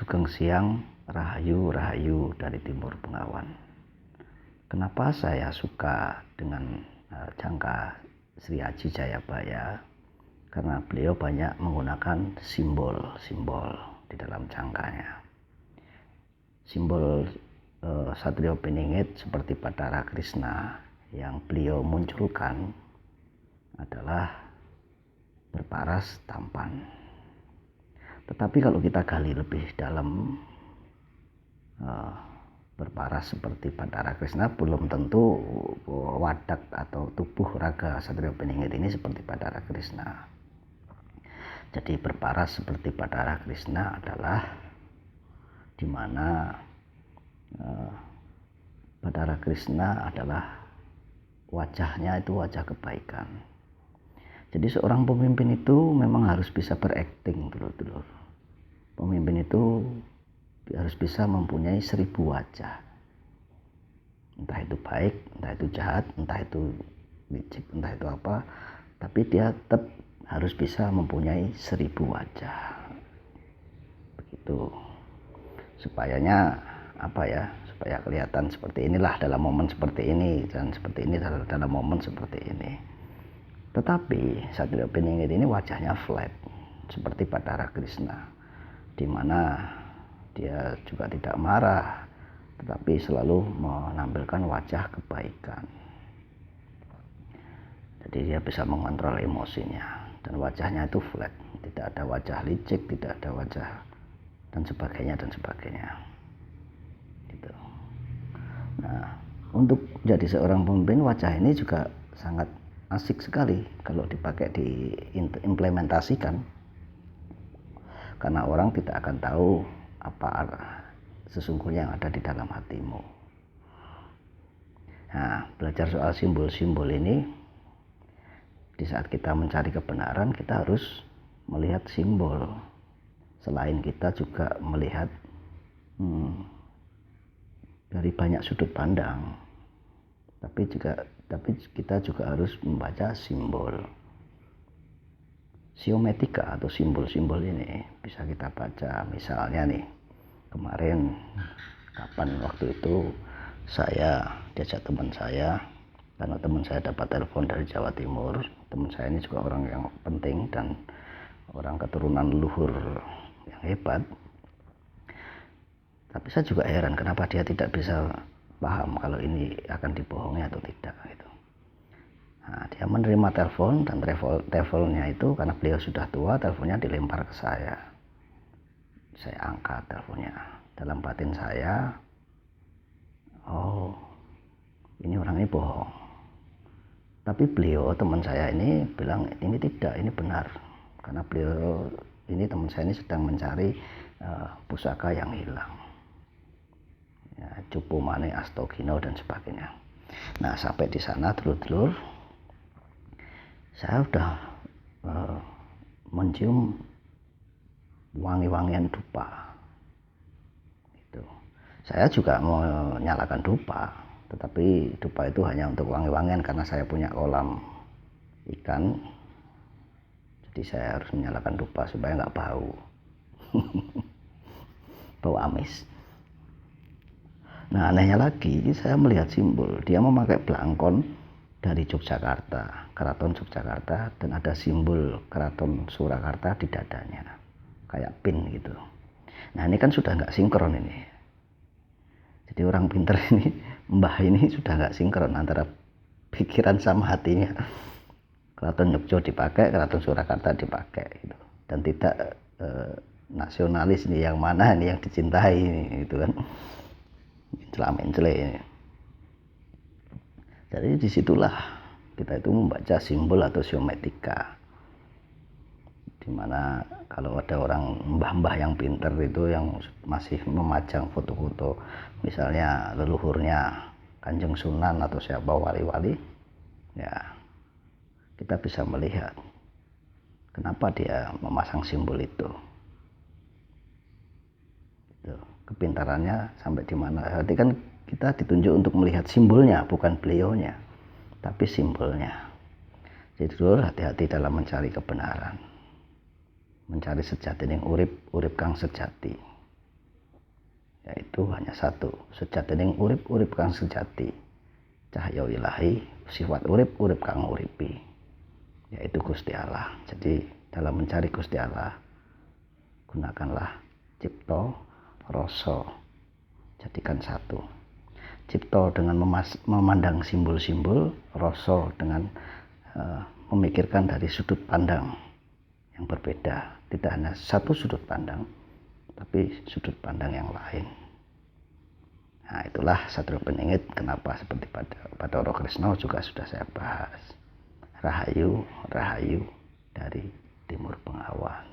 Sugeng siang, rahayu dari Timur Bengawan. Kenapa saya suka dengan jangka Sri Aji Jayabaya? Karena beliau banyak menggunakan simbol-simbol di dalam jangkanya. Simbol Satrio Piningit seperti Bathara Krishna yang beliau munculkan adalah berparas tampan. Tetapi kalau kita gali lebih dalam, berparas seperti Bathara Krishna belum tentu wadak atau tubuh raga Satrio Piningit ini seperti Bathara Krishna. Jadi berparas seperti Bathara Krishna adalah di mana Bathara Krishna adalah wajahnya itu wajah kebaikan. Jadi seorang pemimpin itu memang harus bisa berakting, dulur-dulur. Pemimpin itu harus bisa mempunyai 1000 wajah. Entah itu baik, entah itu jahat, entah itu licik, entah itu apa. Tapi dia tetap harus bisa mempunyai 1000 wajah. Begitu. Supaya kelihatan seperti inilah dalam momen seperti ini, dan seperti ini dalam momen seperti ini. Tetapi Satrio Piningit ini wajahnya flat seperti Bathara Krishna, di mana dia juga tidak marah, tetapi selalu menampilkan wajah kebaikan. Jadi dia bisa mengontrol emosinya, dan wajahnya itu flat, tidak ada wajah licik, tidak ada wajah dan sebagainya. Gitu. Nah, untuk jadi seorang pemimpin, wajah ini juga sangat asik sekali kalau dipakai diimplementasikan, karena orang tidak akan tahu apa sesungguhnya yang ada di dalam hatimu. Nah, belajar soal simbol-simbol ini, di saat kita mencari kebenaran, kita harus melihat simbol. Selain kita juga melihat dari banyak sudut pandang, tapi kita juga harus membaca simbol. Siometika atau simbol-simbol ini bisa kita baca. Misalnya nih, kemarin waktu itu saya diajak teman saya, karena teman saya dapat telepon dari Jawa Timur. Teman saya ini juga orang yang penting dan orang keturunan leluhur yang hebat. Tapi saya juga heran kenapa dia tidak bisa paham kalau ini akan dibohongi atau tidak gitu. Nah, dia menerima telepon, dan teleponnya itu karena beliau sudah tua, teleponnya dilempar ke saya. Saya angkat teleponnya. Dalam batin saya, oh, ini orang ini bohong. Tapi beliau, teman saya ini bilang ini tidak, ini benar. Karena beliau ini, teman saya ini sedang mencari pusaka yang hilang. Ya, Cupu Mane Astogino dan sebagainya. Nah, sampai di sana dulur-dulur, saya sudah mencium wangi-wangian dupa. Itu. Saya juga mau menyalakan dupa, tetapi dupa itu hanya untuk wangi-wangian karena saya punya kolam ikan. Jadi saya harus menyalakan dupa supaya nggak bau. Bau amis. Nah, anehnya lagi, saya melihat simbol. Dia memakai belangkon dari Yogyakarta, Keraton Yogyakarta, dan ada simbol Keraton Surakarta di dadanya, kayak pin gitu. Nah, ini kan sudah nggak sinkron ini. Jadi orang pinter ini, mbah ini sudah nggak sinkron antara pikiran sama hatinya. Keraton Yogyo dipakai, Keraton Surakarta dipakai gitu. Dan tidak nasionalis ini yang mana ini yang dicintai ini, gitu kan. Mencela ini. Jadi disitulah kita itu membaca simbol atau siometika, dimana kalau ada orang mbah-mbah yang pinter itu yang masih memajang foto-foto misalnya leluhurnya Kanjeng Sunan atau siapa wali-wali, ya kita bisa melihat kenapa dia memasang simbol itu. Kepintarannya sampai di mana. Berarti kan kita ditunjuk untuk melihat simbolnya, bukan beliaunya, tapi simbolnya. Jadi dulu hati-hati dalam mencari kebenaran, mencari sejati yang urip kang sejati. yaitu hanya satu, sejatining urip kang sejati, cahya ilahi, sifat urip kang nguripi, yaitu Gusti Allah. Jadi dalam mencari Gusti Allah, gunakanlah cipta, rasa, jadikan satu. Cipta dengan memandang simbol-simbol, rasa dengan memikirkan dari sudut pandang yang berbeda, tidak hanya satu sudut pandang, tapi sudut pandang yang lain. Nah, itulah Satrio Piningit, kenapa seperti pada Bathara Krisna juga sudah saya bahas. Rahayu, rahayu dari Timur Bengawan.